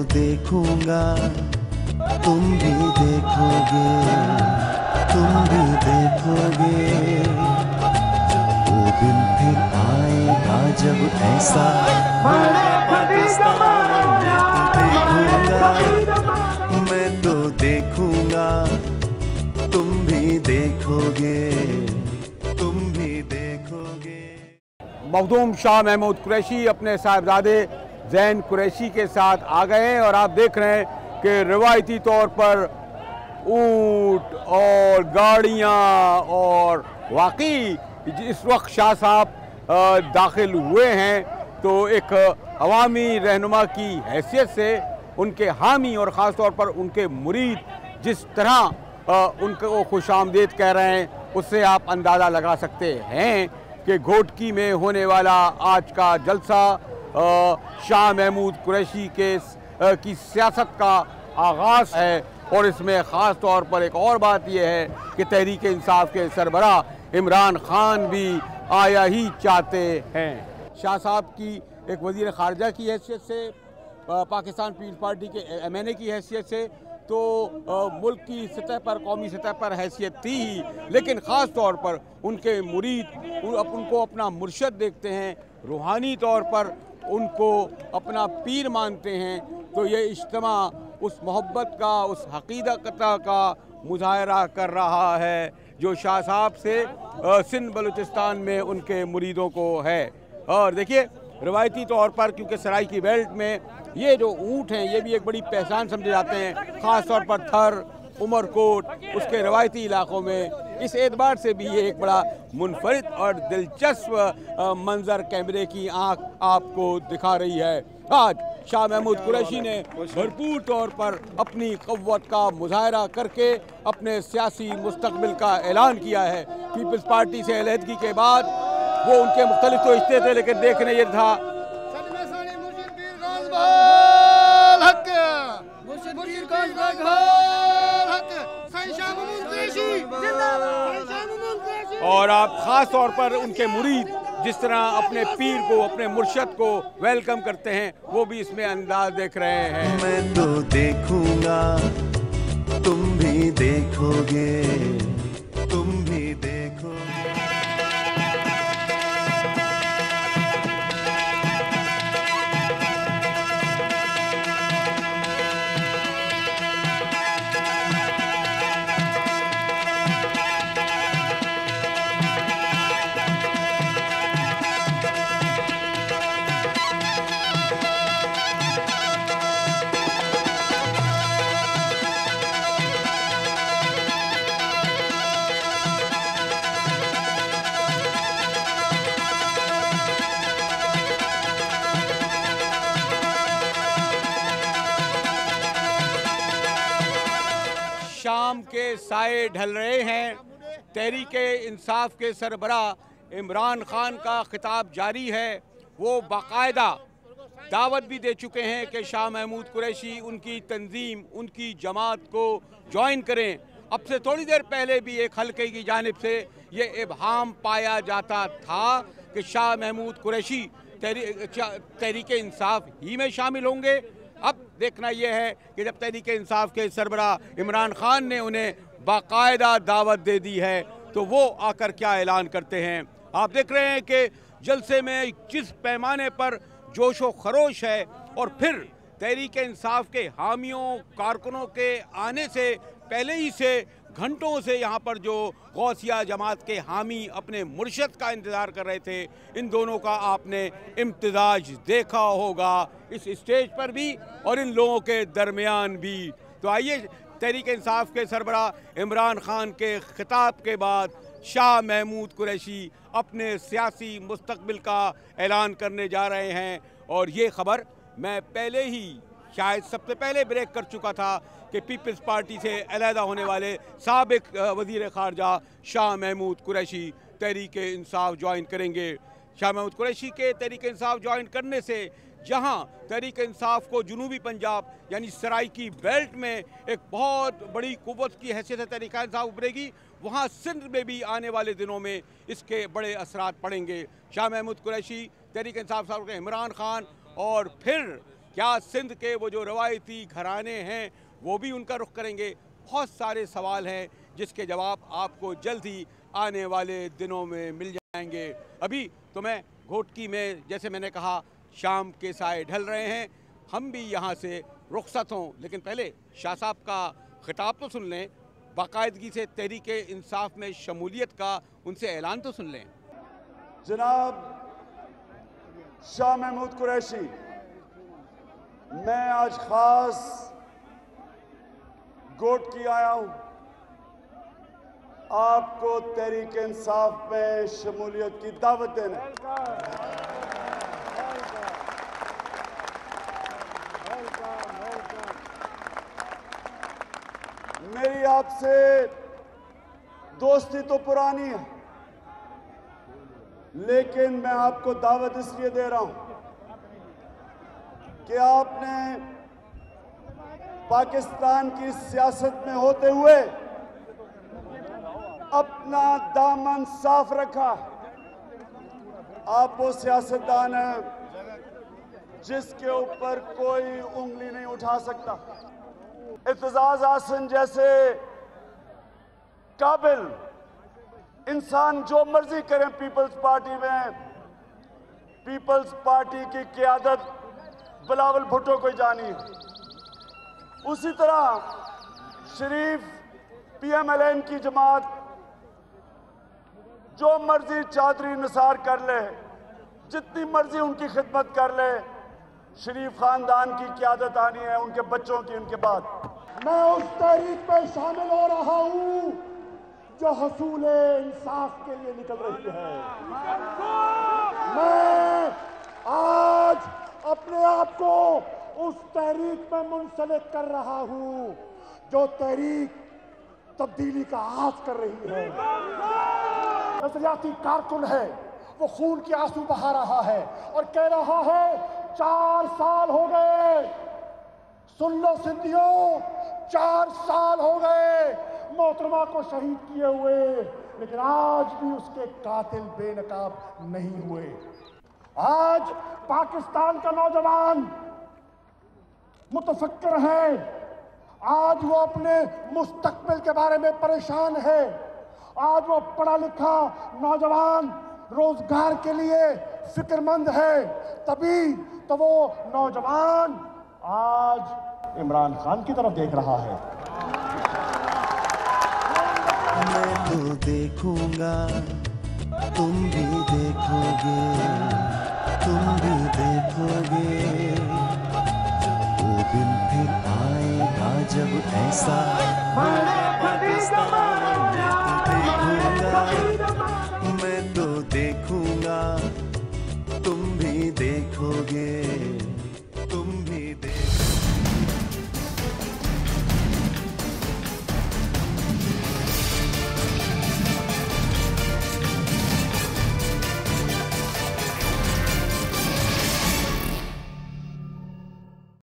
देखूंगा, तुम भी देखोगे, तुम भी देखोगे। वो दिन फिर आएगा जब ऐसा पाकिस्तान देखूंगा, मैं तो देखूंगा, तुम भी देखोगे, तुम भी देखोगे। मखदूम शाह महमूद कुरैशी अपने साहिबजादे ज़ैन कुरैशी के साथ आ गए हैं और आप देख रहे हैं कि रिवायती तौर पर ऊँट और गाड़ियाँ और वाकई इस वक्त शाह साहब दाखिल हुए हैं तो एक अवामी रहनुमा की हैसियत से उनके हामी और ख़ास तौर पर उनके मुरीद जिस तरह उनको खुशामदीद कह रहे हैं उससे आप अंदाज़ा लगा सकते हैं कि घोटकी में होने वाला आज का जलसा शाह महमूद कुरैशी की सियासत का आगाज़ है। और इसमें ख़ास तौर पर एक और बात यह है कि तहरीक इंसाफ के सरबराह इमरान खान भी आया ही चाहते हैं। शाह साहब की एक वज़ीर ख़ारजा की हैसियत से, पाकिस्तान पीपल्स पार्टी के MNA की हैसियत से तो मुल्क की सतह पर, कौमी सतह पर हैसियत थी ही, लेकिन ख़ास तौर पर उनके मुरीद उनको अपना मुर्शद देखते हैं, रूहानी तौर पर उनको अपना पीर मानते हैं। तो ये इज्तिमा उस मोहब्बत का, उस अक़ीदत का मुज़ाहरा कर रहा है जो शाह साहब से सिंध बलूचिस्तान में उनके मुरीदों को है। और देखिए रवायती तौर पर क्योंकि सराय की बेल्ट में ये जो ऊँट हैं ये भी एक बड़ी पहचान समझे जाते हैं, ख़ास तौर पर थर, उमरकोट उसके रवायती इलाक़ों में। इस एतबार से भी ये एक बड़ा मुनफरिद और दिलचस्प मंज़र कैमरे की आँख आपको दिखा रही है। आज शाह महमूद कुरैशी ने भरपूर तौर पर अपनी क़व्वत का मुज़ाहरा करके अपने सियासी मुस्तक़बिल का ऐलान किया है। पीपल्स पार्टी से अलहदगी के बाद वो उनके मुख्तलिफ तो रिश्ते थे, लेकिन देखने ये था और आप ख़ास तौर पर उनके मुरीद जिस तरह अपने पीर को, अपने मुर्शद को वेलकम करते हैं वो भी इसमें अंदाज देख रहे हैं। मैं तो देखूंगा, तुम भी देखोगे, तुम भी देखोगे। शाम के साए ढल रहे हैं। तहरीक इंसाफ के सरबराह इमरान खान का खिताब जारी है। वो बाकायदा दावत भी दे चुके हैं कि शाह महमूद कुरैशी उनकी तंजीम, उनकी जमात को ज्वाइन करें। अब से थोड़ी देर पहले भी एक हल्के की जानिब से ये इब्हाम पाया जाता था कि शाह महमूद कुरैशी तहरीक इंसाफ ही में शामिल होंगे। अब देखना यह है कि जब तहरीक इंसाफ के सरबराह इमरान खान ने उन्हें बाकायदा दावत दे दी है तो वो आकर क्या ऐलान करते हैं। आप देख रहे हैं कि जलसे में जिस पैमाने पर जोश व खरोश है और फिर तहरीक इंसाफ के हामियों, कारकुनों के आने से पहले ही से घंटों से यहाँ पर जो गौसिया जमात के हामी अपने मुर्शद का इंतज़ार कर रहे थे, इन दोनों का आपने इम्तिजाज देखा होगा इस स्टेज पर भी और इन लोगों के दरमियान भी। तो आइए तहरीक इंसाफ के सरबराह इमरान खान के खिताब के बाद शाह महमूद कुरैशी अपने सियासी मुस्तकबिल का ऐलान करने जा रहे हैं। और ये ख़बर मैं पहले ही शायद सबसे पहले ब्रेक कर चुका था कि पीपल्स पार्टी से अलहदा होने वाले साबिक वज़ीर ख़ारजा शाह महमूद कुरैशी तहरीक इंसाफ ज्वाइन करेंगे। शाह महमूद कुरैशी के तहरीक इंसाफ ज्वाइन करने से जहां तहरीक इंसाफ को जुनूबी पंजाब यानी सराय की बेल्ट में एक बहुत बड़ी कुव्वत की हैसियत से तहरीक इंसाफ उभरेगी, वहां सिंध में भी आने वाले दिनों में इसके बड़े असरात पड़ेंगे। शाह महमूद कुरैशी, तहरीक इंसाफ साहब के इमरान खान और फिर क्या सिंध के वो जो रवायती घराने हैं वो भी उनका रुख करेंगे? बहुत सारे सवाल हैं जिसके जवाब आपको जल्द ही आने वाले दिनों में मिल जाएंगे। अभी तो मैं घोटकी में, जैसे मैंने कहा, शाम के साए ढल रहे हैं, हम भी यहाँ से रुखसत हों, लेकिन पहले शाह साहब का खिताब तो सुन लें, बाकायदगी से तहरीक इंसाफ में शमूलियत का उनसे ऐलान तो सुन लें। जनाब शाह महमूद कुरैशी, मैं आज खास घोटकी आया हूं आपको तहरीक इंसाफ में शमूलियत की दावत देने। मेरी आपसे दोस्ती तो पुरानी है, लेकिन मैं आपको दावत इसलिए दे रहा हूं कि आपने पाकिस्तान की सियासत में होते हुए अपना दामन साफ रखा। आप वो सियासतदान हैं जिसके ऊपर कोई उंगली नहीं उठा सकता। इत्तेजाज आसन जैसे काबिल इंसान जो मर्जी करें पीपल्स पार्टी में, पीपल्स पार्टी की क़यादत बिलावल भुट्टो को जानी है। उसी तरह शरीफ PMLN की जमात जो मर्जी चादरी निसार कर ले, जितनी मर्जी उनकी खिदमत कर ले, शरीफ खानदान की क़यादत आनी है, उनके बच्चों की उनके बाद। मैं उस तहरीक में शामिल हो रहा हूं जो हसूल इंसाफ के लिए निकल रही है। मैं आज अपने आप को उस तहरीक में मुंसलिक कर रहा हूं जो तहरीक तब्दीली का आगाज कर रही है। नजरियाती कारकुन है, वो खून के आंसू बहा रहा है और कह रहा है 4 साल हो गए, सुन लो सिंधियों, 4 साल हो गए मोहतरमा को शहीद किए हुए, लेकिन आज भी उसके कातिल बेनकाब नहीं हुए। आज पाकिस्तान का नौजवान मुतफक्किर है, आज वो अपने मुस्तकबिल के बारे में परेशान है, आज वो पढ़ा लिखा नौजवान रोजगार के लिए फिक्रमंद है। तभी तो वो नौजवान आज इमरान खान की तरफ देख रहा है। मैं तो देखूंगा, तुम भी देखोगे, तुम भी देखोगे। वो दिन फिर आएगा जब ऐसा